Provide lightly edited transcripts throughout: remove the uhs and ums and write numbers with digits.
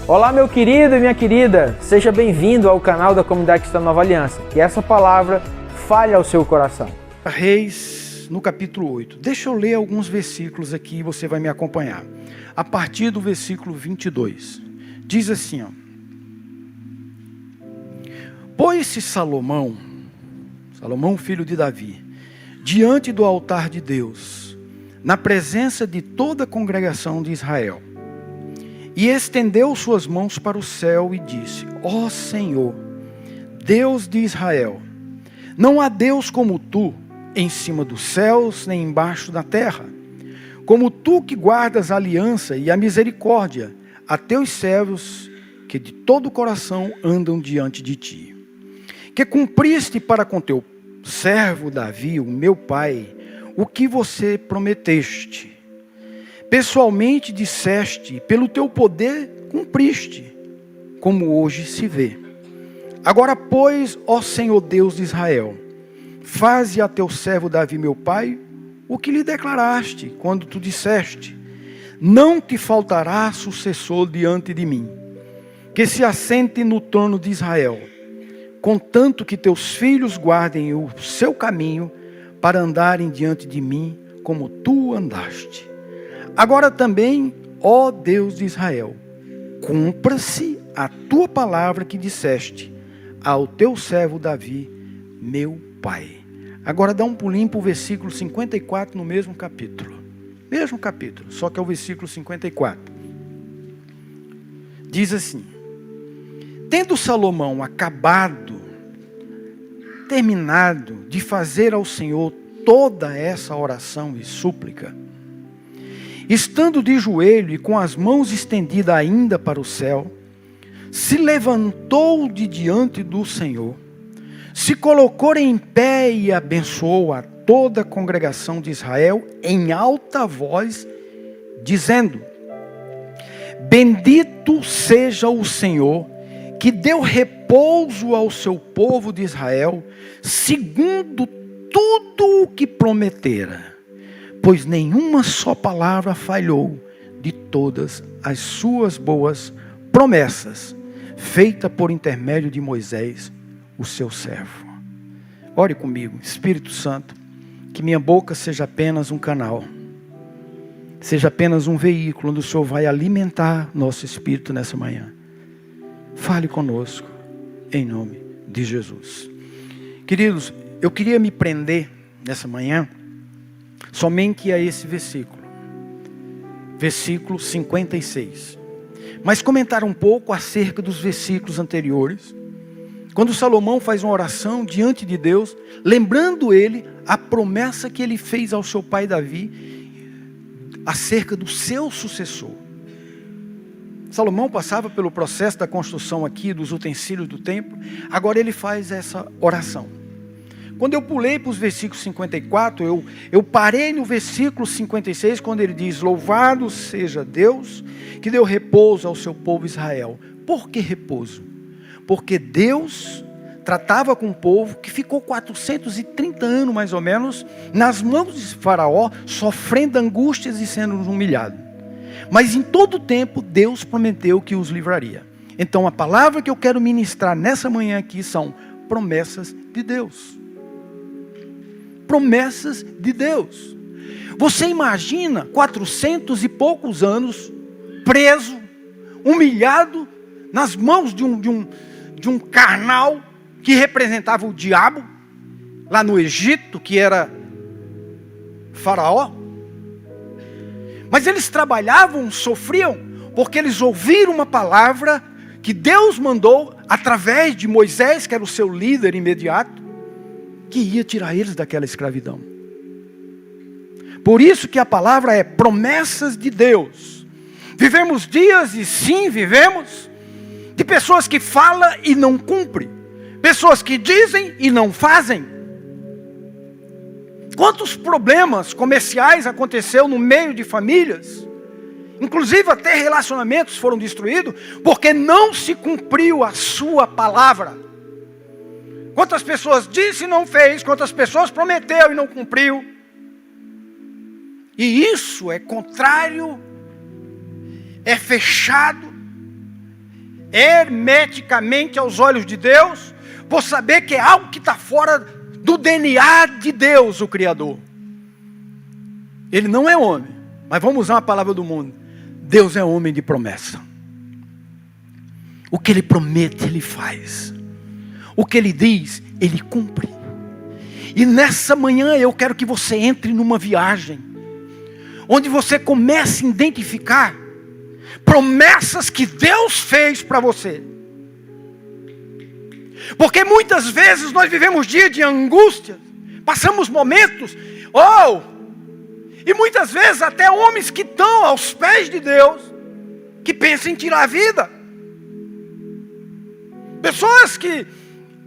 Olá, meu querido e minha querida, seja bem-vindo ao canal da Comunidade Cristã Nova Aliança. Que essa palavra fale ao seu coração. Reis, no capítulo 8. Deixa eu ler alguns versículos aqui e você vai me acompanhar. A partir do versículo 22. Diz assim, ó. Pôs-se Salomão, filho de Davi, diante do altar de Deus, na presença de toda a congregação de Israel. E estendeu suas mãos para o céu e disse: Ó Senhor, Deus de Israel, não há Deus como tu, em cima dos céus, nem embaixo da terra. Como tu que guardas a aliança e a misericórdia a teus servos, que de todo o coração andam diante de ti. Que cumpriste para com teu servo Davi, o meu pai, o que você prometeste. Pessoalmente disseste, pelo teu poder cumpriste, como hoje se vê. Agora, pois, ó Senhor Deus de Israel, faze a teu servo Davi, meu pai, o que lhe declaraste, quando tu disseste: não te faltará sucessor diante de mim, que se assente no trono de Israel, contanto que teus filhos guardem o seu caminho, para andarem diante de mim, como tu andaste. Agora também, ó Deus de Israel, cumpra-se a tua palavra que disseste ao teu servo Davi, meu pai. Agora dá um pulinho para o versículo 54 no mesmo capítulo. Mesmo capítulo, só que é o versículo 54. Diz assim: tendo Salomão terminado de fazer ao Senhor toda essa oração e súplica, estando de joelho e com as mãos estendidas ainda para o céu, se levantou de diante do Senhor, se colocou em pé e abençoou a toda a congregação de Israel em alta voz, dizendo: bendito seja o Senhor, que deu repouso ao seu povo de Israel, segundo tudo o que prometera. Pois nenhuma só palavra falhou de todas as suas boas promessas, feita por intermédio de Moisés, o seu servo. Ore comigo, Espírito Santo, que minha boca seja apenas um canal, seja apenas um veículo onde o Senhor vai alimentar nosso espírito nessa manhã. Fale conosco, em nome de Jesus. Queridos, eu queria me prender nessa manhã somente a esse versículo, versículo 56. Mas comentar um pouco acerca dos versículos anteriores, quando Salomão faz uma oração diante de Deus, lembrando ele a promessa que ele fez ao seu pai Davi, acerca do seu sucessor. Salomão passava pelo processo da construção aqui, dos utensílios do templo, agora ele faz essa oração. Quando eu pulei para os versículos 54, eu parei no versículo 56, quando ele diz: louvado seja Deus, que deu repouso ao seu povo Israel. Por que repouso? Porque Deus tratava com um povo que ficou 430 anos, mais ou menos, nas mãos de Faraó, sofrendo angústias e sendo humilhado. Mas em todo o tempo, Deus prometeu que os livraria. Então a palavra que eu quero ministrar nessa manhã aqui são promessas de Deus. Promessas de Deus. Você imagina 400 e poucos anos preso, humilhado nas mãos de um carnal que representava o diabo lá no Egito, que era Faraó. Mas eles trabalhavam, sofriam, porque eles ouviram uma palavra que Deus mandou através de Moisés, que era o seu líder imediato, que ia tirar eles daquela escravidão. Por isso que a palavra é promessas de Deus. Vivemos dias, e sim vivemos, de pessoas que falam e não cumprem, pessoas que dizem e não fazem. Quantos problemas comerciais aconteceu no meio de famílias, inclusive até relacionamentos foram destruídos, porque não se cumpriu a sua palavra. Quantas pessoas disse e não fez, quantas pessoas prometeu e não cumpriu. E isso é contrário, é fechado hermeticamente aos olhos de Deus, por saber que é algo que está fora do DNA de Deus, o Criador. Ele não é homem, mas vamos usar uma palavra do mundo. Deus é homem de promessa. O que Ele promete, Ele faz. O que Ele diz, Ele cumpre. E nessa manhã eu quero que você entre numa viagem, onde você comece a identificar promessas que Deus fez para você. Porque muitas vezes nós vivemos dias de angústia, passamos momentos, e muitas vezes até homens que estão aos pés de Deus, que pensam em tirar a vida. Pessoas que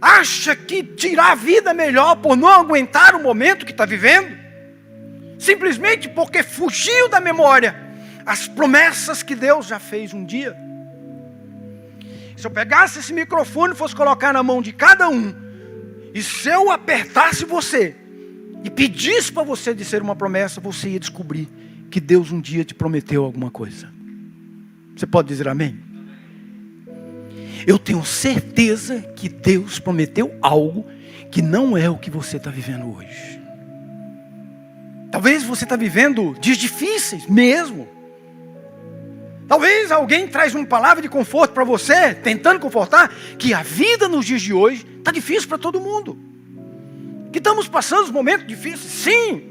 acham que tirar a vida é melhor por não aguentar o momento que está vivendo, simplesmente porque fugiu da memória as promessas que Deus já fez um dia. Se eu pegasse esse microfone e fosse colocar na mão de cada um, e se eu apertasse você e pedisse para você dizer uma promessa, você ia descobrir que Deus um dia te prometeu alguma coisa. Você pode dizer amém? Eu tenho certeza que Deus prometeu algo que não é o que você está vivendo hoje. Talvez você está vivendo dias difíceis mesmo. Talvez alguém traz uma palavra de conforto para você, tentando confortar, que a vida nos dias de hoje está difícil para todo mundo. Que estamos passando momentos difíceis, sim.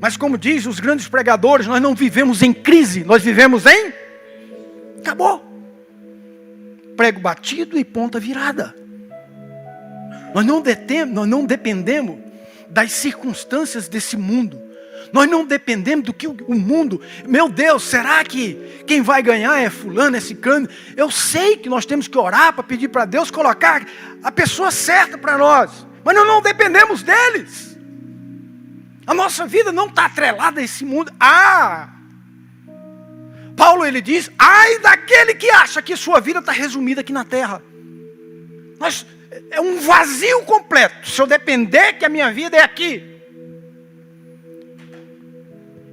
Mas como diz os grandes pregadores, nós não vivemos em crise, nós vivemos em... Acabou. Prego batido e ponta virada. Nós não dependemos das circunstâncias desse mundo. Nós não dependemos do que o mundo... Meu Deus, será que quem vai ganhar é fulano, é ciclano? Eu sei que nós temos que orar para pedir para Deus colocar a pessoa certa para nós. Mas nós não dependemos deles. A nossa vida não está atrelada a esse mundo. Paulo ele diz, ai daquele que acha que sua vida está resumida aqui na terra. É um vazio completo. Se eu depender que a minha vida é aqui.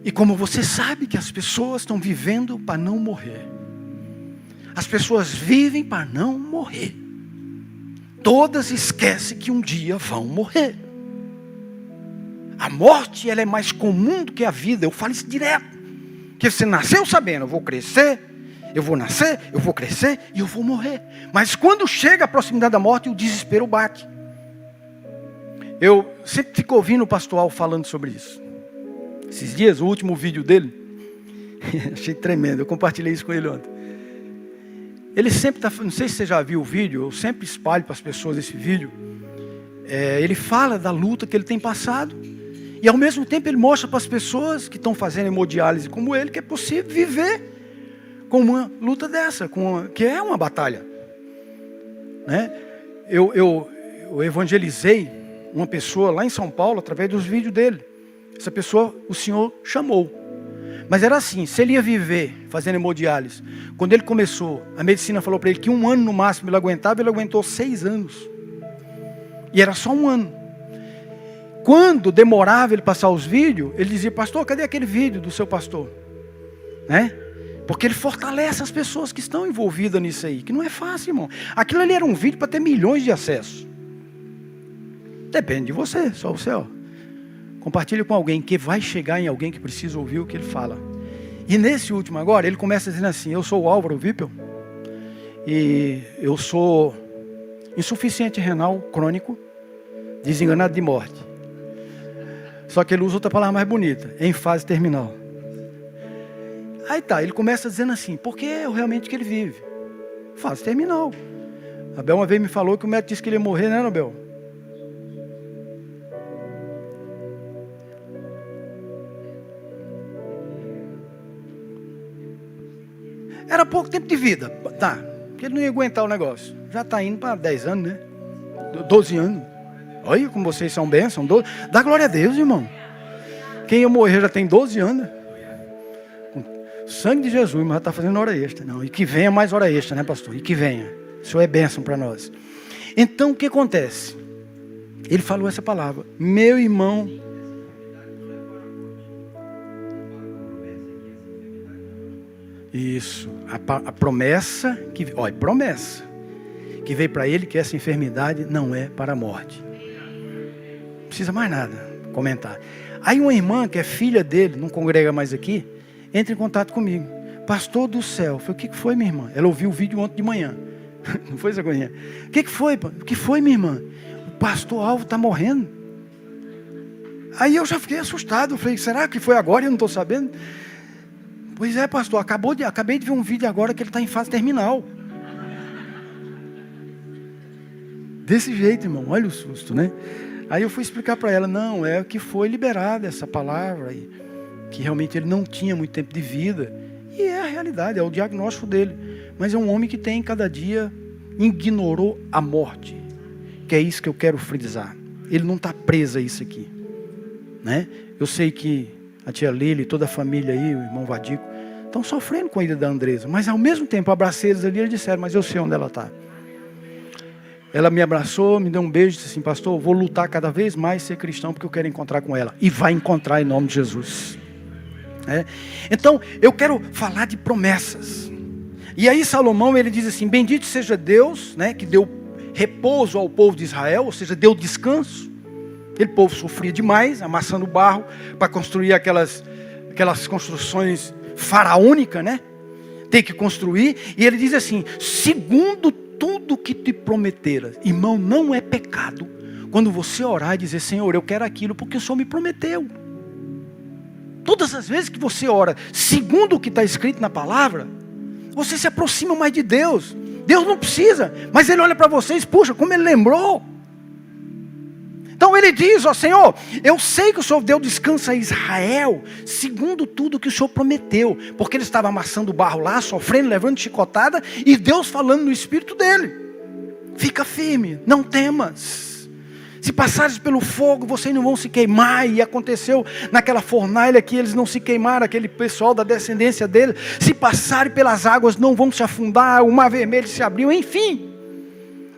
E como você sabe que as pessoas estão vivendo para não morrer. As pessoas vivem para não morrer. Todas esquecem que um dia vão morrer. A morte ela é mais comum do que a vida. Eu falo isso direto. Porque você nasceu sabendo, eu vou crescer, eu vou nascer, eu vou crescer e eu vou morrer. Mas quando chega a proximidade da morte, o desespero bate. Eu sempre fico ouvindo o pastor Al falando sobre isso. Esses dias, o último vídeo dele, achei tremendo, eu compartilhei isso com ele ontem. Ele sempre está, não sei se você já viu o vídeo, eu sempre espalho para as pessoas esse vídeo. Ele fala da luta que ele tem passado, e ao mesmo tempo ele mostra para as pessoas que estão fazendo hemodiálise como ele, que é possível viver com uma luta dessa, que é uma batalha. Né? Eu evangelizei uma pessoa lá em São Paulo, através dos vídeos dele. Essa pessoa, o Senhor chamou. Mas era assim, se ele ia viver fazendo hemodiálise, quando ele começou, a medicina falou para ele que 1 ano no máximo ele aguentava, ele aguentou 6 anos. E era só 1 ano. Quando demorava ele passar os vídeos, ele dizia, pastor, cadê aquele vídeo do seu pastor? Né? Porque ele fortalece as pessoas que estão envolvidas nisso aí, que não é fácil, irmão. Aquilo ali era um vídeo para ter milhões de acessos. Depende de você, só você, ó. Compartilhe com alguém que vai chegar em alguém que precisa ouvir o que ele fala. E nesse último agora, ele começa dizendo assim, eu sou o Álvaro Wippel, e eu sou insuficiente renal crônico, desenganado de morte. Só que ele usa outra palavra mais bonita, em fase terminal. Aí tá, ele começa dizendo assim, porque é realmente que ele vive. Fase terminal. A Bel uma vez me falou que o médico disse que ele ia morrer, né, Bel? Era pouco tempo de vida, tá, porque ele não ia aguentar o negócio. Já está indo para 10 anos, né? 12 anos. Olha como vocês são bênçãos. Dá glória a Deus, irmão. Quem ia morrer já tem 12 anos. Com sangue de Jesus, mas já está fazendo hora extra. Não, e que venha mais hora extra, né, pastor? E que venha. Isso é bênção para nós. Então, o que acontece? Ele falou essa palavra. Meu irmão... Isso. A promessa promessa que veio para ele, que essa enfermidade não é para a morte. Não precisa mais nada comentar. Aí uma irmã que é filha dele, não congrega mais aqui, entra em contato comigo. Pastor do céu. Eu falei, o que foi, minha irmã? Ela ouviu o vídeo ontem de manhã. Não foi essa coisinha? O que foi? O que foi, minha irmã? O pastor Alvo está morrendo. Aí eu já fiquei assustado. Eu falei, será que foi agora e eu não estou sabendo? Pois é, pastor, acabei de ver um vídeo agora que ele está em fase terminal. Desse jeito, irmão, olha o susto, né? Aí eu fui explicar para ela, não, é que foi liberada essa palavra, que realmente ele não tinha muito tempo de vida. E é a realidade, é o diagnóstico dele. Mas é um homem que tem, cada dia, ignorou a morte. Que é isso que eu quero frisar. Ele não está preso a isso aqui, né? Eu sei que a tia Lili, toda a família aí, o irmão Vadico, estão sofrendo com a ida da Andresa. Mas ao mesmo tempo, eu abracei eles ali e eles disseram, mas eu sei onde ela está. Ela me abraçou, me deu um beijo e disse assim, pastor, eu vou lutar cada vez mais ser cristão porque eu quero encontrar com ela. E vai encontrar em nome de Jesus. Então, eu quero falar de promessas. E aí Salomão, ele diz assim, bendito seja Deus, né, que deu repouso ao povo de Israel, ou seja, deu descanso. Aquele povo sofria demais, amassando barro para construir aquelas construções faraônicas, né? Tem que construir. E ele diz assim, segundo tudo que te prometera. Irmão, não é pecado quando você orar e dizer, Senhor, eu quero aquilo porque o Senhor me prometeu. Todas as vezes que você ora segundo o que está escrito na palavra, você se aproxima mais de Deus. Deus não precisa, mas Ele olha para vocês, puxa, como Ele lembrou. Então Ele diz, ó Senhor, eu sei que o Senhor deu descanso a Israel, segundo tudo que o Senhor prometeu, porque ele estava amassando barro lá, sofrendo, levando chicotada, e Deus falando no espírito dele, fica firme, não temas. Se passares pelo fogo, vocês não vão se queimar. E aconteceu naquela fornalha que eles não se queimaram, aquele pessoal da descendência dele. Se passarem pelas águas, não vão se afundar. O mar vermelho se abriu, enfim.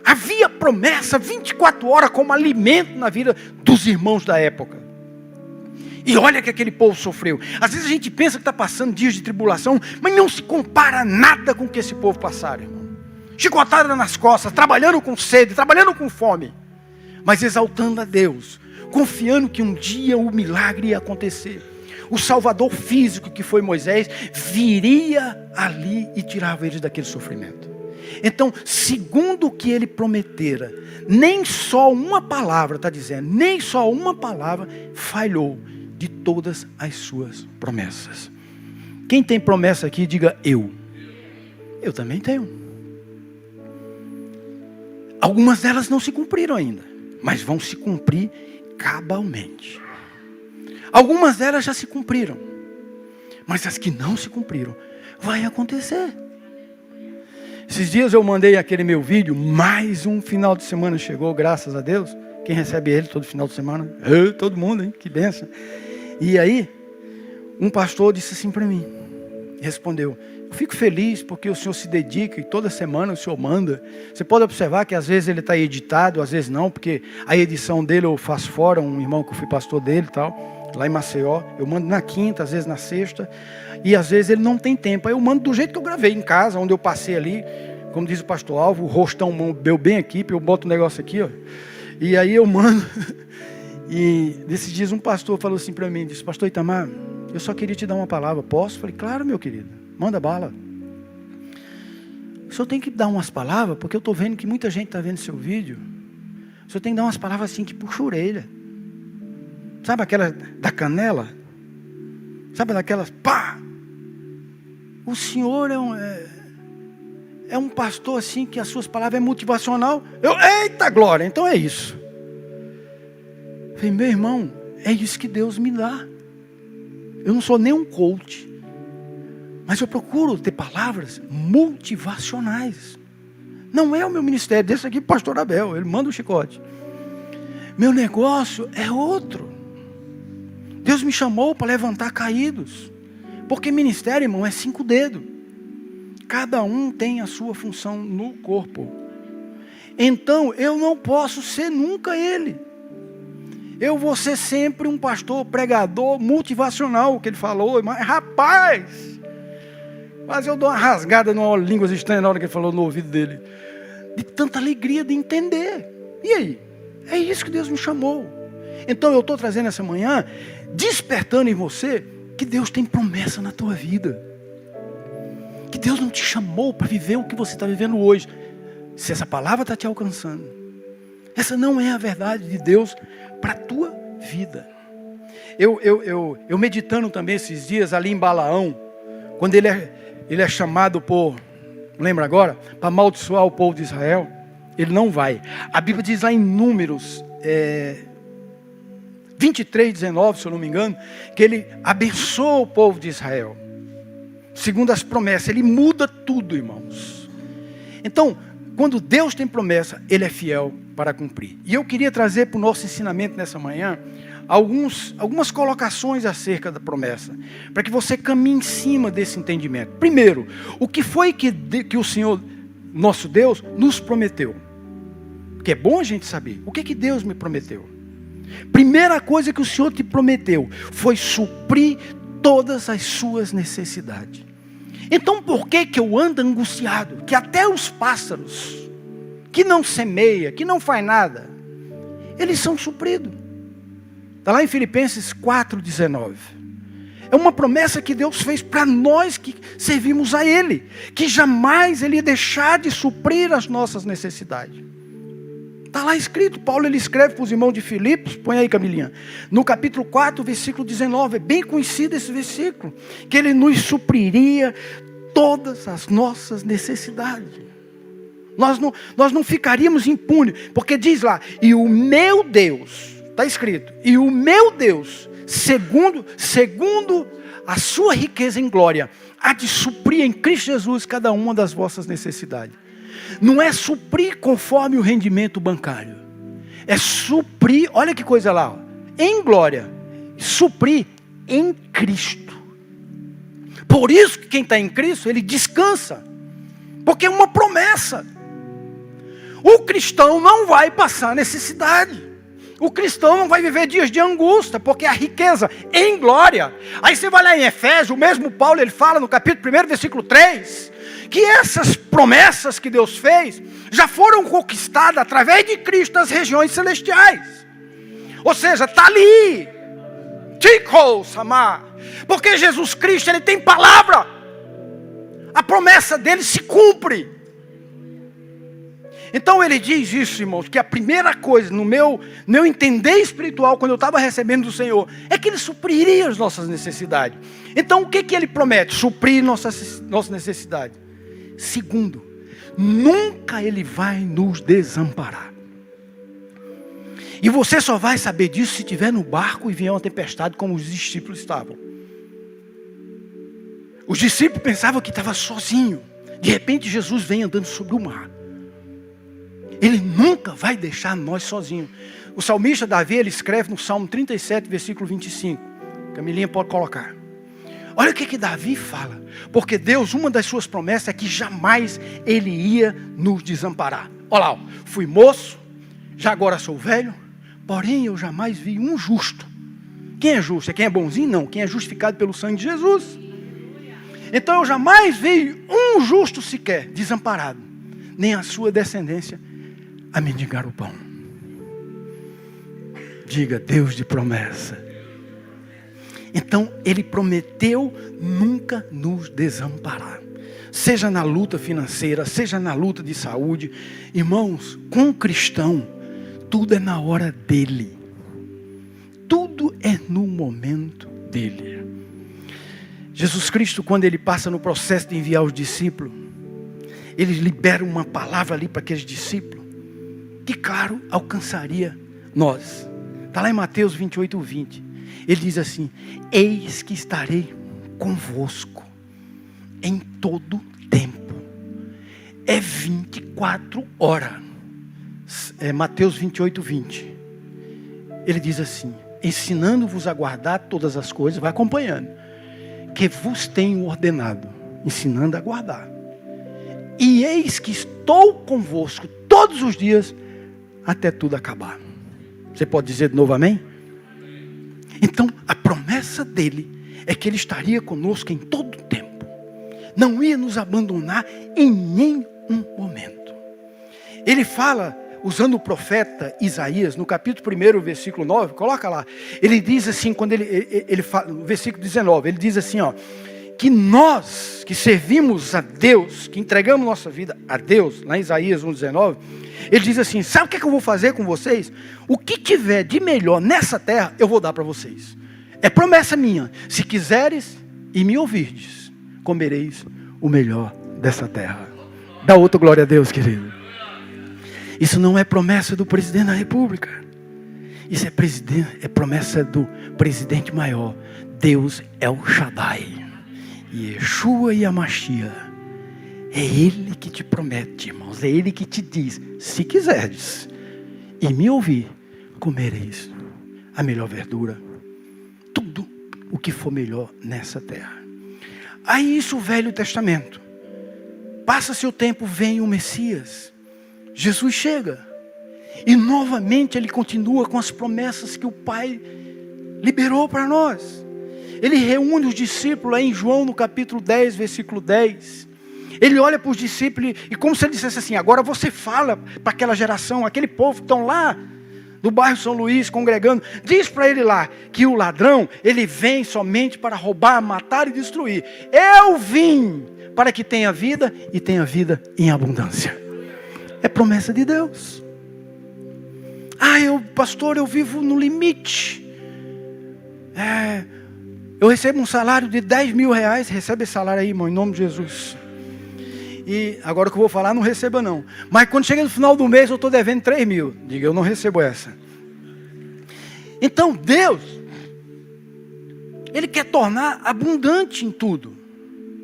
Havia promessa 24 horas como alimento na vida dos irmãos da época. E olha que aquele povo sofreu. Às vezes a gente pensa que está passando dias de tribulação, mas não se compara nada com o que esse povo passaram, irmão. Chicotada nas costas, trabalhando com sede, trabalhando com fome, mas exaltando a Deus, confiando que um dia o milagre ia acontecer. O salvador físico que foi Moisés, viria ali e tirava eles daquele sofrimento. Então, segundo o que ele prometera, nem só uma palavra, está dizendo, nem só uma palavra falhou de todas as suas promessas. Quem tem promessa aqui, diga eu. Eu também tenho. Algumas delas não se cumpriram ainda, mas vão se cumprir cabalmente. Algumas delas já se cumpriram, mas as que não se cumpriram, vai acontecer. Esses dias eu mandei aquele meu vídeo, mais um final de semana chegou, graças a Deus. Quem recebe ele todo final de semana? Todo mundo, hein? Que bênção. E aí, um pastor disse assim para mim, respondeu, eu fico feliz porque o senhor se dedica e toda semana o senhor manda. Você pode observar que às vezes ele está editado, às vezes não, porque a edição dele eu faço fora, um irmão que eu fui pastor dele e tal, lá em Maceió. Eu mando na quinta, às vezes na sexta, e às vezes ele não tem tempo. Aí eu mando do jeito que eu gravei em casa, onde eu passei ali, como diz o pastor Alvo, o rostão meu bem aqui, eu boto um negócio aqui, ó, e aí eu mando. E desses dias um pastor falou assim para mim, disse, pastor Itamar, eu só queria te dar uma palavra, posso? Falei, claro, meu querido, manda bala. O senhor tem que dar umas palavras, porque eu estou vendo que muita gente está vendo seu vídeo. O senhor tem que dar umas palavras assim que puxa a orelha. Sabe aquela da canela? Sabe daquelas, pá! O senhor é um pastor assim, que as suas palavras é motivacional. Eita glória, então é isso. Falei, meu irmão, é isso que Deus me dá. Eu não sou nem um coach, mas eu procuro ter palavras motivacionais. Não é o meu ministério, desse aqui pastor Abel, ele manda o chicote. Meu negócio é outro. Deus me chamou para levantar caídos. Porque ministério, irmão, é 5 dedos. Cada um tem a sua função no corpo. Então, eu não posso ser nunca ele. Eu vou ser sempre um pastor, pregador, motivacional, o que ele falou. Mas, rapaz, Mas eu dou uma rasgada numa língua estranha na hora que ele falou no ouvido dele. De tanta alegria de entender. E aí? É isso que Deus me chamou. Então eu estou trazendo essa manhã, despertando em você, que Deus tem promessa na tua vida. Que Deus não te chamou para viver o que você está vivendo hoje. Se essa palavra está te alcançando, essa não é a verdade de Deus para a tua vida. Eu meditando também esses dias ali em Balaão, quando ele é chamado por, lembra agora, para amaldiçoar o povo de Israel, ele não vai. A Bíblia diz lá em Números 23, 19, se eu não me engano, que ele abençoa o povo de Israel, segundo as promessas. Ele muda tudo, irmãos. Então, quando Deus tem promessa, Ele é fiel para cumprir. E eu queria trazer para o nosso ensinamento nessa manhã algumas colocações acerca da promessa, para que você caminhe em cima desse entendimento. Primeiro, o que foi que o Senhor, nosso Deus, nos prometeu? Que é bom a gente saber. O que Deus me prometeu? Primeira coisa que o Senhor te prometeu foi suprir todas as suas necessidades. Então por que eu ando angustiado? Que até os pássaros, que não semeia, que não faz nada, eles são supridos. Está lá em Filipenses 4,19. É uma promessa que Deus fez para nós que servimos a Ele, que jamais Ele ia deixar de suprir as nossas necessidades. Está lá escrito, Paulo ele escreve para os irmãos de Filipos, põe aí Camilinha, no capítulo 4, versículo 19, é bem conhecido esse versículo, que Ele nos supriria todas as nossas necessidades. Nós não ficaríamos impunes, porque diz lá, e o meu Deus, está escrito, e o meu Deus, segundo a sua riqueza em glória, há de suprir em Cristo Jesus cada uma das vossas necessidades. Não é suprir conforme o rendimento bancário. É suprir, olha que coisa lá, em glória. Suprir em Cristo. Por isso que quem está em Cristo, ele descansa. Porque é uma promessa. O cristão não vai passar necessidade. O cristão não vai viver dias de angústia, porque a riqueza em glória. Aí você vai lá em Efésios, o mesmo Paulo, ele fala no capítulo 1, versículo 3, que essas promessas que Deus fez, já foram conquistadas através de Cristo nas regiões celestiais. Ou seja, está ali. Porque Jesus Cristo, Ele tem palavra. A promessa dele se cumpre. Então ele diz isso, irmãos, que a primeira coisa no meu entender espiritual, quando eu estava recebendo do Senhor, é que Ele supriria as nossas necessidades. Então o que Ele promete? Suprir nossas necessidades. Segundo, nunca Ele vai nos desamparar. E você só vai saber disso se estiver no barco e vier uma tempestade como os discípulos estavam. Os discípulos pensavam que estava sozinho. De repente Jesus vem andando sobre o mar. Ele nunca vai deixar nós sozinhos. O salmista Davi, ele escreve no Salmo 37, versículo 25. Camilinha pode colocar. Olha o que Davi fala. Porque Deus, uma das suas promessas é que jamais Ele ia nos desamparar. Olha lá, fui moço, já agora sou velho, porém eu jamais vi um justo. Quem é justo? É quem é bonzinho? Não, quem é justificado pelo sangue de Jesus. Então eu jamais vi um justo sequer desamparado, nem a sua descendência a mendigar o pão. Diga, Deus de promessa. Então Ele prometeu nunca nos desamparar. Seja na luta financeira, seja na luta de saúde. Irmãos, com o cristão, tudo é na hora dele. Tudo é no momento dele. Jesus Cristo, quando Ele passa no processo de enviar os discípulos, Ele libera uma palavra ali para aqueles discípulos, que claro, alcançaria nós. Está lá em Mateus 28, 20. Ele diz assim, eis que estarei convosco em todo tempo. É 24 horas. É Mateus 28, 20. Ele diz assim, ensinando-vos a guardar todas as coisas, vai acompanhando, que vos tenho ordenado, ensinando a guardar. E eis que estou convosco todos os dias, até tudo acabar. Você pode dizer de novo amém? Então, a promessa dele é que Ele estaria conosco em todo o tempo. não ia nos abandonar em nenhum momento. Ele fala, usando o profeta Isaías, no capítulo 1, versículo 9, coloca lá. Ele diz assim, quando ele fala, no versículo 19, ele diz assim, ó, que nós que servimos a Deus, que entregamos nossa vida a Deus, lá em Isaías 1,19, ele diz assim, sabe o que eu vou fazer com vocês? O que tiver de melhor nessa terra, eu vou dar para vocês. É promessa minha, se quiseres e me ouvirdes, comereis o melhor dessa terra. Dá outra glória a Deus, querido. Isso não é promessa do presidente da república. Isso é promessa do presidente maior. Deus é o Shaddai. Yeshua e a Machia. É Ele que te promete, irmãos. É Ele que te diz, se quiseres e me ouvir, comereis a melhor verdura. Tudo o que for melhor nessa terra. Aí isso o Velho Testamento. Passa-se o tempo, vem o Messias. Jesus chega. E novamente ele continua com as promessas que o Pai liberou para nós. Ele reúne os discípulos lá em João no capítulo 10, versículo 10. Ele olha para os discípulos e como se ele dissesse assim, agora você fala para aquela geração, aquele povo que estão lá do bairro São Luís, congregando, diz para ele lá, que o ladrão, ele vem somente para roubar, matar e destruir. Eu vim para que tenha vida e tenha vida em abundância. É promessa de Deus. Pastor, eu vivo no limite. Eu recebo um salário de 10 mil reais, recebe esse salário aí, irmão, em nome de Jesus. E agora o que eu vou falar, não receba não. Mas quando chega no final do mês, eu estou devendo 3 mil. Diga, eu não recebo essa. Então Deus, Ele quer tornar abundante em tudo.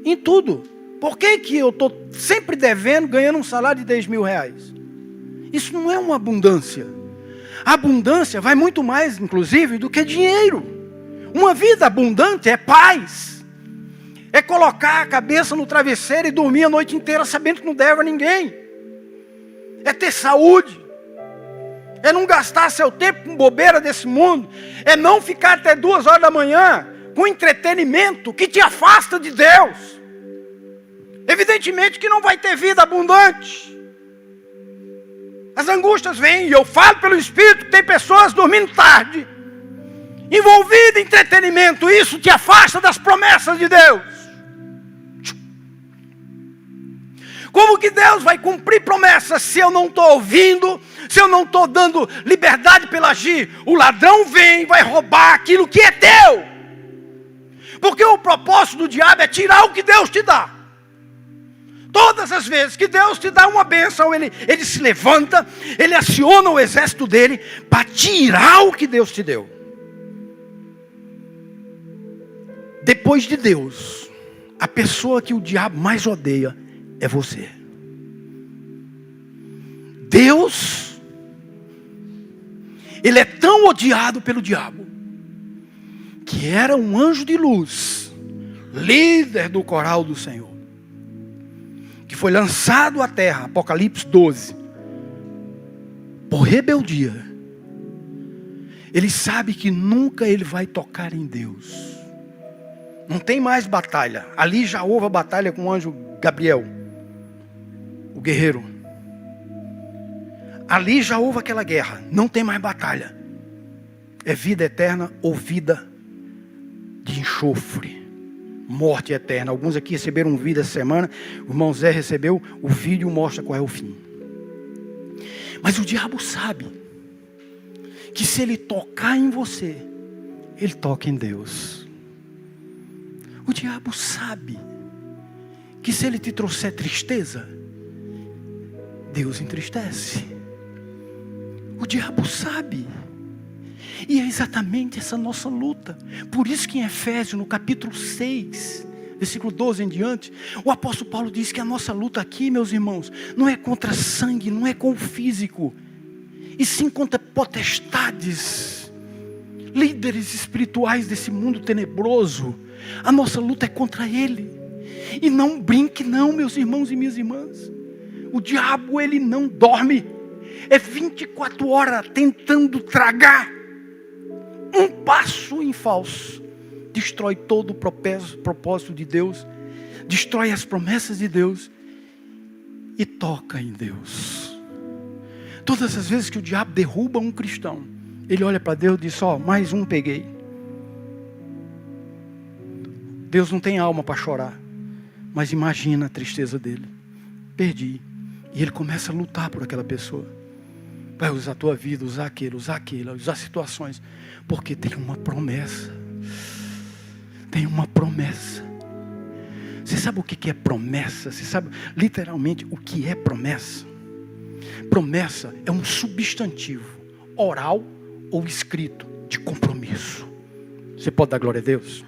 Em tudo. Por que eu estou sempre devendo, ganhando um salário de 10 mil reais? Isso não é uma abundância. A abundância vai muito mais, inclusive, do que dinheiro. Uma vida abundante é paz. É colocar a cabeça no travesseiro e dormir a noite inteira sabendo que não deve a ninguém. É ter saúde. É não gastar seu tempo com bobeira desse mundo. É não ficar até 2 horas da manhã com entretenimento que te afasta de Deus. Evidentemente que não vai ter vida abundante. As angústias vêm, e eu falo pelo Espírito, tem pessoas dormindo tarde, envolvidas em entretenimento. Isso te afasta das promessas de Deus. Como que Deus vai cumprir promessas se eu não estou ouvindo, se eu não estou dando liberdade para ele agir? O ladrão vem e vai roubar aquilo que é teu. Porque o propósito do diabo é tirar o que Deus te dá. Todas as vezes que Deus te dá uma bênção, ele se levanta, ele aciona o exército dele para tirar o que Deus te deu. Depois de Deus, a pessoa que o diabo mais odeia é você. Deus, ele é tão odiado pelo diabo, que era um anjo de luz, líder do coral do Senhor, que foi lançado à terra, Apocalipse 12, por rebeldia. Ele sabe que nunca ele vai tocar em Deus. Não tem mais batalha. Ali já houve a batalha com o anjo Gabriel, o guerreiro. Ali já houve aquela guerra. Não tem mais batalha. É vida eterna ou vida de enxofre. Morte eterna. Alguns aqui receberam um vídeo essa semana. O irmão Zé recebeu. O vídeo mostra qual é o fim. Mas o diabo sabe que se ele tocar em você, ele toca em Deus. O diabo sabe que se ele te trouxer tristeza, Deus entristece. O diabo sabe. E é exatamente essa nossa luta. Por isso que em Efésios, no capítulo 6, versículo 12 em diante, o apóstolo Paulo diz que a nossa luta aqui, meus irmãos, não é contra sangue, não é com o físico, e sim contra potestades, líderes espirituais desse mundo tenebroso. A nossa luta é contra ele. E não brinque não, meus irmãos e minhas irmãs. O diabo, ele não dorme. É 24 horas tentando tragar. Um passo em falso destrói todo o propósito de Deus destrói as promessas de Deus e toca em Deus. Todas as vezes que o diabo derruba um cristão, ele olha para Deus e diz: ó, mais um peguei. Deus não tem alma para chorar, mas imagina a tristeza dele. Perdi. E ele começa a lutar por aquela pessoa. Vai usar a tua vida, usar aquele, usar situações. Porque tem uma promessa. Tem uma promessa. Você sabe o que é promessa? Você sabe literalmente o que é promessa? Promessa é um substantivo oral ou escrito de compromisso. Você pode dar glória a Deus?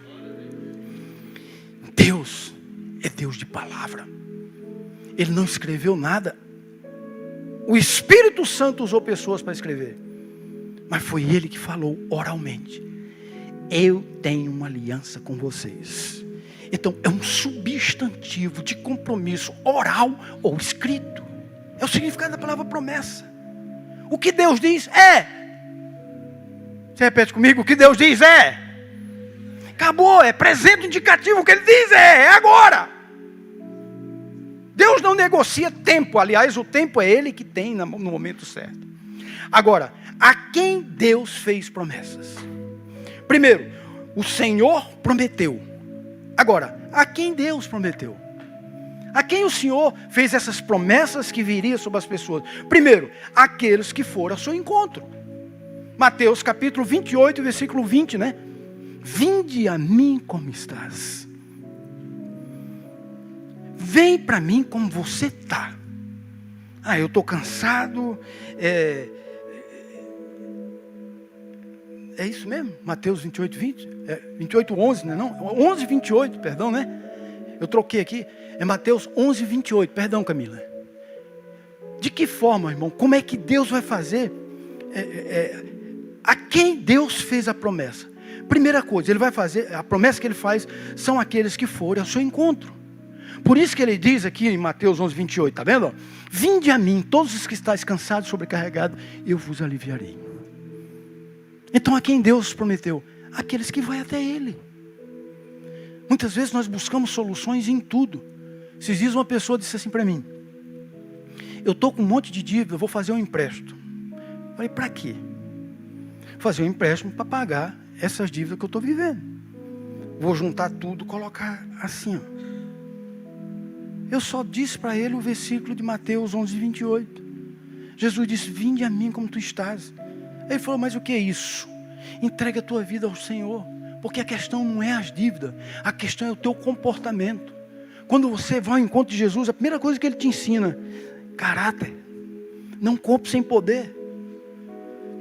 Deus é Deus de palavra. Ele não escreveu nada. O Espírito Santo usou pessoas para escrever, mas foi Ele que falou oralmente: eu tenho uma aliança com vocês. Então é um substantivo de compromisso oral ou escrito. É o significado da palavra promessa. O que Deus diz é. Você repete comigo: o que Deus diz é. Acabou, é presente indicativo. O que Ele diz é agora. Deus não negocia tempo. Aliás, o tempo é Ele que tem no momento certo. Agora, a quem Deus fez promessas? Primeiro, o Senhor prometeu. Agora, a quem Deus prometeu? A quem o Senhor fez essas promessas que viriam sobre as pessoas? Primeiro, aqueles que foram ao seu encontro. Mateus capítulo 28, versículo 20, né? Vinde a mim como estás. Vem para mim como você está. Ah, eu estou cansado. É isso mesmo? Mateus 28, 20? 28, 11, né? Não? 11, 28, perdão, né? Eu troquei aqui. É Mateus 11, 28. Perdão, Camila. De que forma, irmão? Como é que Deus vai fazer? A quem Deus fez a promessa? Primeira coisa, Ele vai fazer, a promessa que Ele faz são aqueles que forem ao seu encontro. Por isso que Ele diz aqui em Mateus 11, 28, está vendo? Vinde a mim, todos os que estáis cansados e sobrecarregados, eu vos aliviarei. Então a quem Deus prometeu? Aqueles que vão até Ele. Muitas vezes nós buscamos soluções em tudo. Esses dias uma pessoa disse assim para mim: eu estou com um monte de dívida, vou fazer um empréstimo. Eu falei: para quê? Fazer um empréstimo para pagar essas dívidas que eu estou vivendo. Vou juntar tudo, colocar assim, ó. Eu só disse para ele o versículo de Mateus 11, 28. Jesus disse: vinde a mim como tu estás. Ele falou: mas o que é isso? Entrega a tua vida ao Senhor. Porque a questão não é as dívidas. A questão é o teu comportamento. Quando você vai ao encontro de Jesus, a primeira coisa que Ele te ensina: caráter. Não compre sem poder.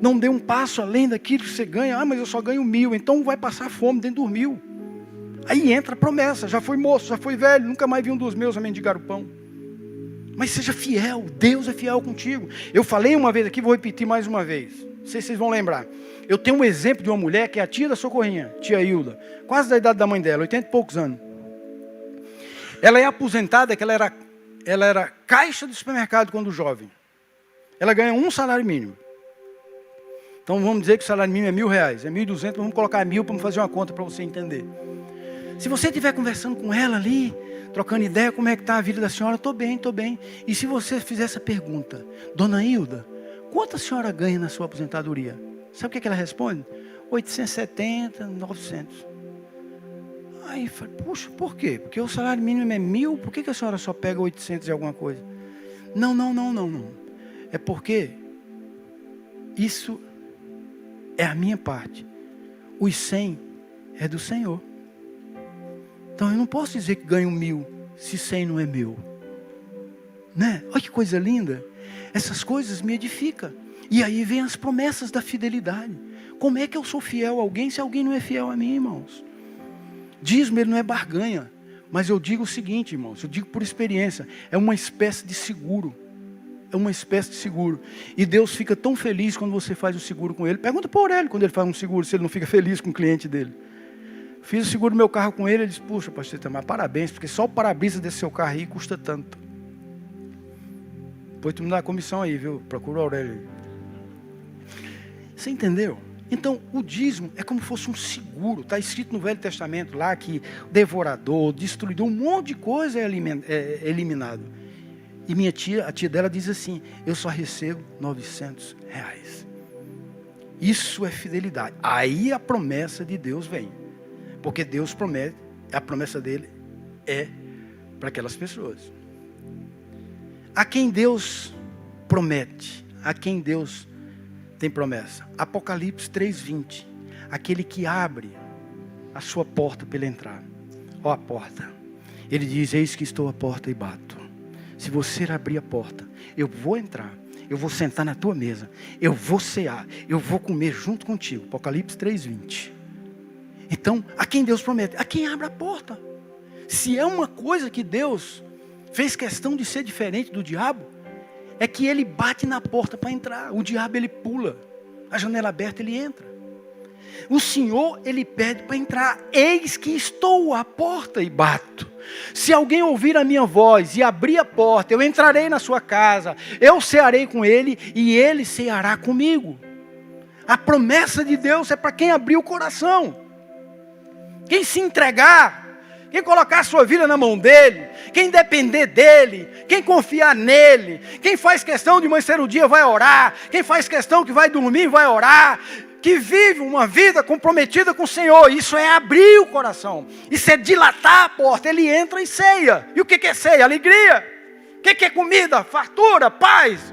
Não dê um passo além daquilo que você ganha. Ah, mas eu só ganho 1.000. Então vai passar fome dentro dos 1.000. Aí entra a promessa: já foi moço, já foi velho, nunca mais vi um dos meus a mendigar o pão. Mas seja fiel, Deus é fiel contigo. Eu falei uma vez aqui, vou repetir mais uma vez. Não sei se vocês vão lembrar. Eu tenho um exemplo de uma mulher que é a tia da Socorrinha, tia Hilda, quase da idade da mãe dela, 80 e poucos anos. Ela é aposentada, que ela era caixa de supermercado quando jovem. Ela ganha um salário mínimo. Então vamos dizer que o salário mínimo é R$1.000, é 1.200, vamos colocar 1.000 para fazer uma conta para você entender. Se você estiver conversando com ela ali, trocando ideia, como é que está a vida da senhora? Estou bem, estou bem. E se você fizer essa pergunta: dona Hilda, quanto a senhora ganha na sua aposentadoria? Sabe o que ela responde? 870, 900. Aí eu falei: puxa, por quê? Porque o salário mínimo é 1.000, por que a senhora só pega 800 e alguma coisa? Não. É porque isso é a minha parte. Os 100 é do Senhor. Então eu não posso dizer que ganho 1.000 se 100 não é meu. Né? Olha que coisa linda. Essas coisas me edificam. E aí vem as promessas da fidelidade. Como é que eu sou fiel a alguém se alguém não é fiel a mim, irmãos? Dízimo, ele não é barganha. Mas eu digo o seguinte, irmãos, eu digo por experiência, é uma espécie de seguro. É uma espécie de seguro. E Deus fica tão feliz quando você faz o seguro com Ele. Pergunta para Aurélio quando ele faz um seguro, se ele não fica feliz com o cliente dele. Fiz o seguro do meu carro com ele, ele disse: puxa, pastor Itamar, parabéns, porque só o para-brisa desse seu carro aí custa tanto. Depois tu me dá a comissão aí, viu? Procura o Aurélio. Você entendeu? Então, o dízimo é como se fosse um seguro. Está escrito no Velho Testamento lá que o devorador, o destruidor, um monte de coisa é eliminado. E a tia dela diz assim: eu só recebo R$900. Isso é fidelidade. Aí a promessa de Deus vem. Porque Deus promete, a promessa dele é para aquelas pessoas. A quem Deus promete, a quem Deus tem promessa. Apocalipse 3:20. Aquele que abre a sua porta para ele entrar. Ó a porta. Ele diz: eis que estou à porta e bato. Se você abrir a porta, eu vou entrar. Eu vou sentar na tua mesa. Eu vou cear. Eu vou comer junto contigo. Apocalipse 3:20. Então, a quem Deus promete? A quem abre a porta. Se é uma coisa que Deus fez questão de ser diferente do diabo, é que ele bate na porta para entrar. O diabo ele pula. A janela aberta ele entra. O Senhor ele pede para entrar. Eis que estou à porta e bato. Se alguém ouvir a minha voz e abrir a porta, eu entrarei na sua casa. Eu cearei com ele e ele ceará comigo. A promessa de Deus é para quem abrir o coração. Quem se entregar. Quem colocar a sua vida na mão dele, quem depender dele, quem confiar nele, quem faz questão de amanhecer o dia vai orar, quem faz questão que vai dormir vai orar, que vive uma vida comprometida com o Senhor, isso é abrir o coração, isso é dilatar a porta, ele entra e ceia. E o que é ceia? Alegria. O que é comida? Fartura, paz.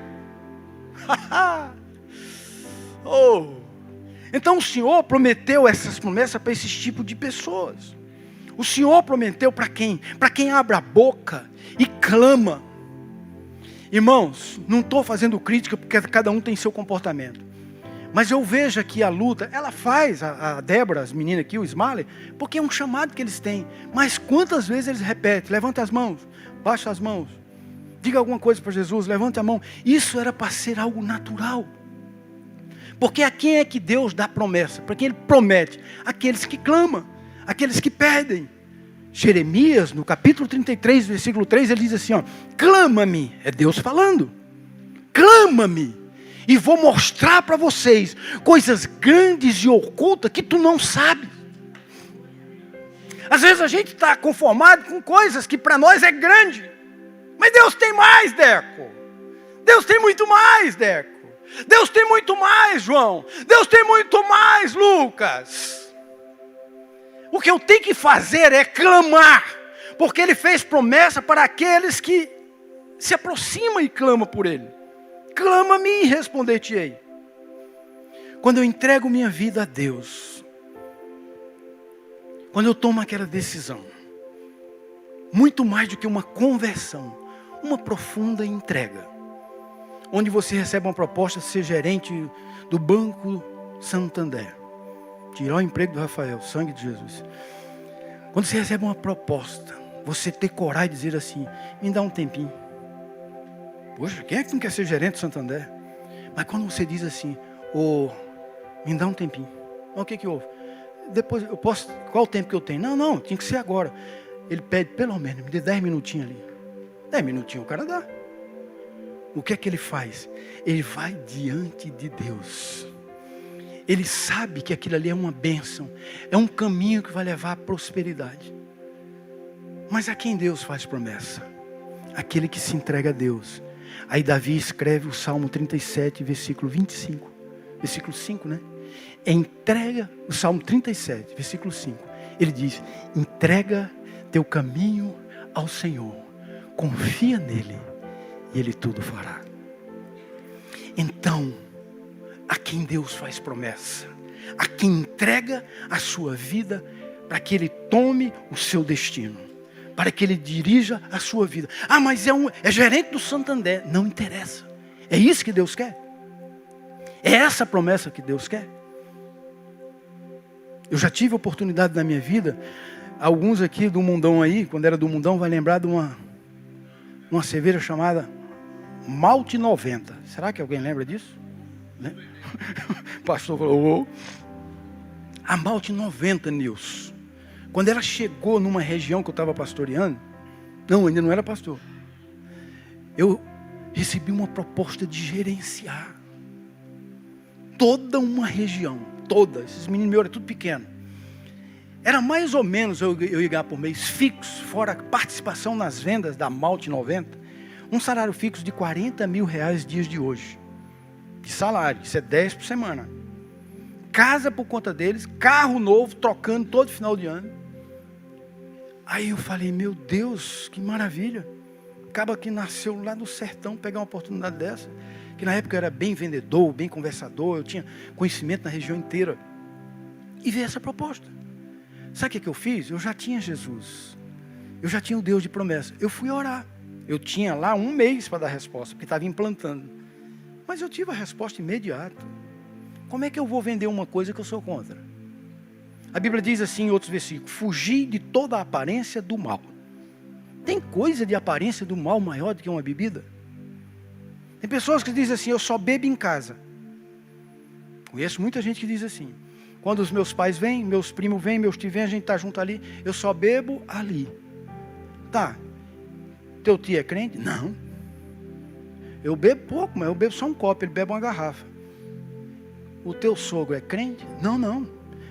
Oh. Então o Senhor prometeu essas promessas para esse tipo de pessoas. O Senhor prometeu para quem? Para quem abre a boca e clama. Irmãos, não estou fazendo crítica porque cada um tem seu comportamento. Mas eu vejo aqui a luta, ela faz, a Débora, as meninas aqui, o Smiley, porque é um chamado que eles têm. Mas quantas vezes eles repetem? Levanta as mãos, baixa as mãos, diga alguma coisa para Jesus, levanta a mão. Isso era para ser algo natural. Porque a quem é que Deus dá promessa? Para quem Ele promete? Aqueles que clamam. Aqueles que pedem. Jeremias, no capítulo 33, versículo 3, ele diz assim, ó: clama-me, é Deus falando, clama-me, e vou mostrar para vocês coisas grandes e ocultas que tu não sabes. Às vezes a gente está conformado com coisas que para nós é grande, mas Deus tem mais, Deco. Deus tem muito mais, Deco. Deus tem muito mais, João. Deus tem muito mais, Lucas. O que eu tenho que fazer é clamar, porque Ele fez promessa para aqueles que se aproximam e clamam por Ele. Clama-me e responder-te-ei. Quando eu entrego minha vida a Deus, quando eu tomo aquela decisão, muito mais do que uma conversão, uma profunda entrega, onde você recebe uma proposta de ser gerente do Banco Santander, tirar o emprego do Rafael, sangue de Jesus. Quando você recebe uma proposta, você ter coragem de dizer assim: me dá um tempinho. Poxa, quem é que não quer ser gerente do Santander? Mas quando você diz assim: me dá um tempinho. O que houve? Depois eu posso, qual o tempo que eu tenho? Não, tinha que ser agora. Ele pede pelo menos, me dê 10 minutinhos ali. 10 minutinhos o cara dá. O que é que ele faz? Ele vai diante de Deus. Ele sabe que aquilo ali é uma bênção, é um caminho que vai levar à prosperidade. Mas a quem Deus faz promessa? Aquele que se entrega a Deus. Aí Davi escreve o Salmo 37, versículo 25. Versículo 5, né? Entrega, o Salmo 37, versículo 5. Ele diz: entrega teu caminho ao Senhor. Confia nele e Ele tudo fará. Então, a quem Deus faz promessa, a quem entrega a sua vida para que Ele tome o seu destino, para que Ele dirija a sua vida. Ah, mas é gerente do Santander. Não interessa. É isso que Deus quer? É essa a promessa que Deus quer? Eu já tive oportunidade na minha vida, alguns aqui do mundão aí, quando era do mundão, vai lembrar de uma cerveja chamada Malte 90. Será que alguém lembra disso? O pastor falou: a Malte 90, Nilson. Quando ela chegou numa região que eu estava pastoreando, ainda não era pastor, eu recebi uma proposta de gerenciar toda uma região, toda. Esses meninos meus eram tudo pequeno. Era mais ou menos, eu ia ganhar por mês fixo, fora a participação nas vendas da Malte 90, um salário fixo de 40 mil reais dias de hoje. De salário, isso é 10 por semana. Casa por conta deles, carro novo, trocando todo final de ano. Aí eu falei, meu Deus, que maravilha. Acaba que nasceu lá no sertão, pegar uma oportunidade dessa. Que na época eu era bem vendedor, bem conversador, eu tinha conhecimento na região inteira. E veio essa proposta. Sabe o que eu fiz? Eu já tinha Jesus. Eu já tinha o Deus de promessa. Eu fui orar. Eu tinha lá um mês para dar resposta, porque estava implantando. Mas eu tive a resposta imediata. Como é que eu vou vender uma coisa que eu sou contra? A Bíblia diz assim em outros versículos: fugir de toda a aparência do mal. Tem coisa de aparência do mal maior do que uma bebida? Tem pessoas que dizem assim, eu só bebo em casa. Conheço muita gente que diz assim. Quando os meus pais vêm, meus primos vêm, meus tios vêm, a gente está junto ali, eu só bebo ali. Tá. Teu tio é crente? Não. Eu bebo pouco, mas eu bebo só um copo, ele bebe uma garrafa. O teu sogro é crente? Não, não.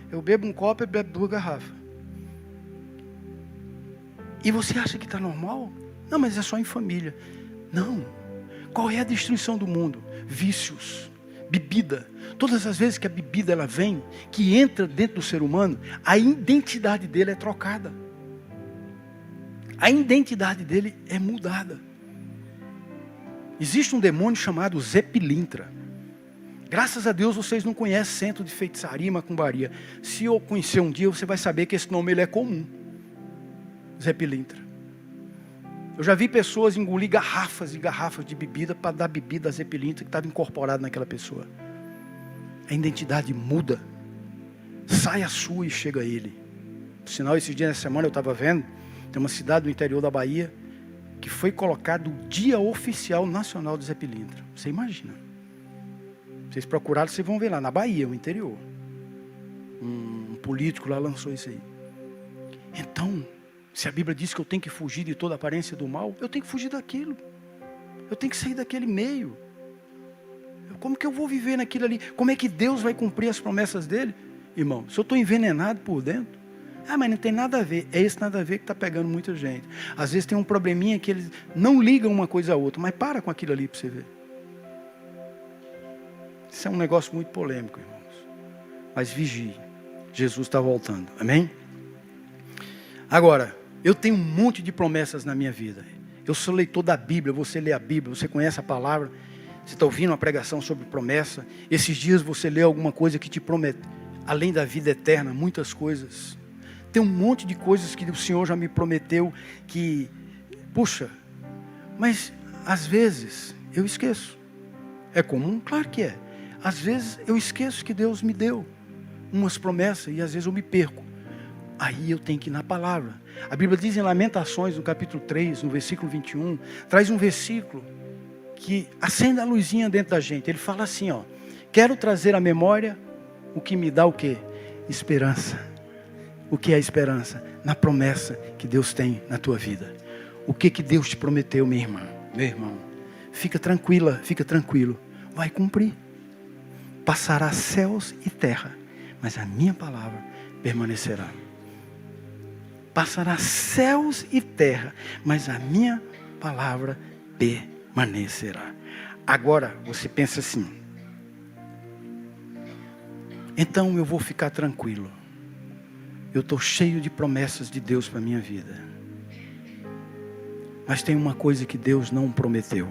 Eu bebo um copo, ele bebe 2 garrafas. E você acha que está normal? Não, mas é só em família. Não. Qual é a destruição do mundo? Vícios, bebida. Todas as vezes que a bebida ela vem, que entra dentro do ser humano, a identidade dele é trocada. A identidade dele é mudada. Existe um demônio chamado Zé Pilintra. Graças a Deus vocês não conhecem centro de feitiçaria e macumbaria. Se eu conhecer um dia, você vai saber que esse nome ele é comum. Zé Pilintra. Eu já vi pessoas engolir garrafas e garrafas de bebida para dar bebida a Zé Pilintra que estava incorporado naquela pessoa. A identidade muda. Sai a sua e chega a ele. Por sinal, esses dias da semana eu estava vendo, tem uma cidade do interior da Bahia que foi colocado o Dia Oficial Nacional de Zé Pilintra. Você imagina. Vocês procuraram, vocês vão ver lá, na Bahia, o interior. Um político lá lançou isso aí. Então, se a Bíblia diz que eu tenho que fugir de toda aparência do mal, eu tenho que fugir daquilo. Eu tenho que sair daquele meio. Como que eu vou viver naquilo ali? Como é que Deus vai cumprir as promessas dele? Irmão, se eu estou envenenado por dentro, mas não tem nada a ver. É esse nada a ver que está pegando muita gente. Às vezes tem um probleminha que eles não ligam uma coisa a outra, mas para com aquilo ali para você ver. Isso é um negócio muito polêmico, irmãos. Mas vigie. Jesus está voltando. Amém? Agora, eu tenho um monte de promessas na minha vida. Eu sou leitor da Bíblia, você lê a Bíblia, você conhece a palavra, você está ouvindo uma pregação sobre promessa. Esses dias você lê alguma coisa que te promete, além da vida eterna, muitas coisas. Tem um monte de coisas que o Senhor já me prometeu que, puxa, mas às vezes eu esqueço. É comum? Claro que é. Às vezes eu esqueço que Deus me deu umas promessas e às vezes eu me perco. Aí eu tenho que ir na palavra. A Bíblia diz em Lamentações, no capítulo 3, no versículo 21, traz um versículo que acende a luzinha dentro da gente. Ele fala assim, ó: quero trazer à memória o que me dá o quê? Esperança. O que é a esperança? Na promessa que Deus tem na tua vida. O que Deus te prometeu, minha irmã, meu irmão? Fica tranquila, fica tranquilo. Vai cumprir. Passará céus e terra, mas a minha palavra permanecerá. Passará céus e terra, mas a minha palavra permanecerá. Agora você pensa assim: então eu vou ficar tranquilo. Eu estou cheio de promessas de Deus para a minha vida. Mas tem uma coisa que Deus não prometeu.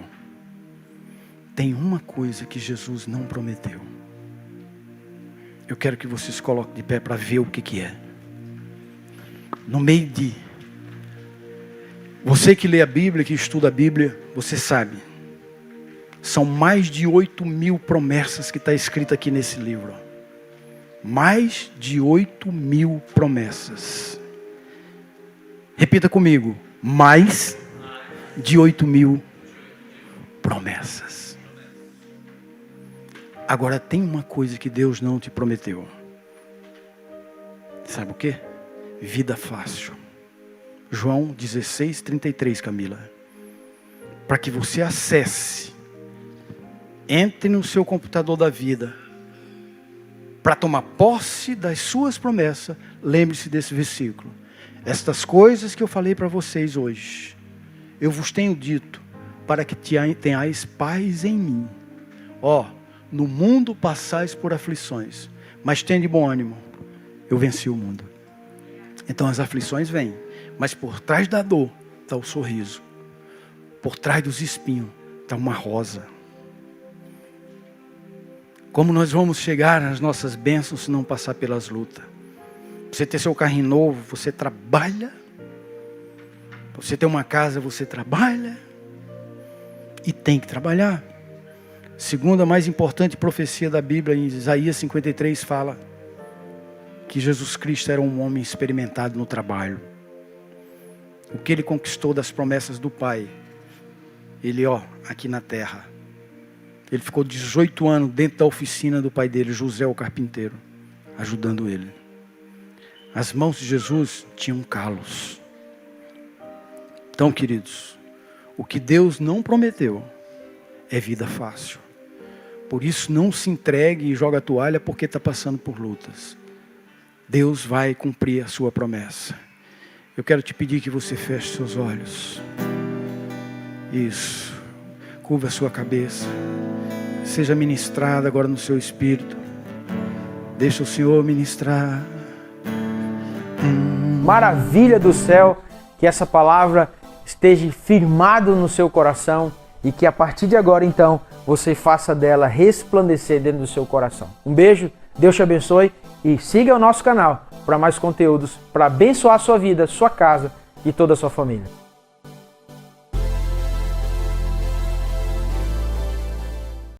Tem uma coisa que Jesus não prometeu. Eu quero que vocês coloquem de pé para ver o que é. No meio de... Você que lê a Bíblia, que estuda a Bíblia, você sabe. São mais de 8.000 promessas que está escrita aqui nesse livro. Mais de 8.000 promessas. Repita comigo. Mais de 8.000 promessas. Agora tem uma coisa que Deus não te prometeu. Sabe o quê? Vida fácil. João 16:33, Camila. Para que você acesse, entre no seu computador da vida para tomar posse das suas promessas, lembre-se desse versículo. Estas coisas que eu falei para vocês hoje, eu vos tenho dito, para que tenhais paz em mim. No mundo passais por aflições, mas tende bom ânimo, eu venci o mundo. Então as aflições vêm, mas por trás da dor está o sorriso. Por trás dos espinhos está uma rosa. Como nós vamos chegar às nossas bênçãos se não passar pelas lutas? Você ter seu carrinho novo, você trabalha. Você ter uma casa, você trabalha. E tem que trabalhar. Segunda mais importante profecia da Bíblia, em Isaías 53, fala que Jesus Cristo era um homem experimentado no trabalho. O que ele conquistou das promessas do Pai, ele aqui na terra. Ele ficou 18 anos dentro da oficina do pai dele, José o carpinteiro, ajudando ele. As mãos de Jesus tinham calos. Então, queridos, o que Deus não prometeu é vida fácil. Por isso, não se entregue e joga a toalha porque está passando por lutas. Deus vai cumprir a sua promessa. Eu quero te pedir que você feche seus olhos. Isso. Curva a sua cabeça. Seja ministrado agora no seu espírito. Deixa o Senhor ministrar. Maravilha do céu, que essa palavra esteja firmado no seu coração e que a partir de agora, então, você faça dela resplandecer dentro do seu coração. Um beijo, Deus te abençoe e siga o nosso canal para mais conteúdos para abençoar a sua vida, sua casa e toda a sua família.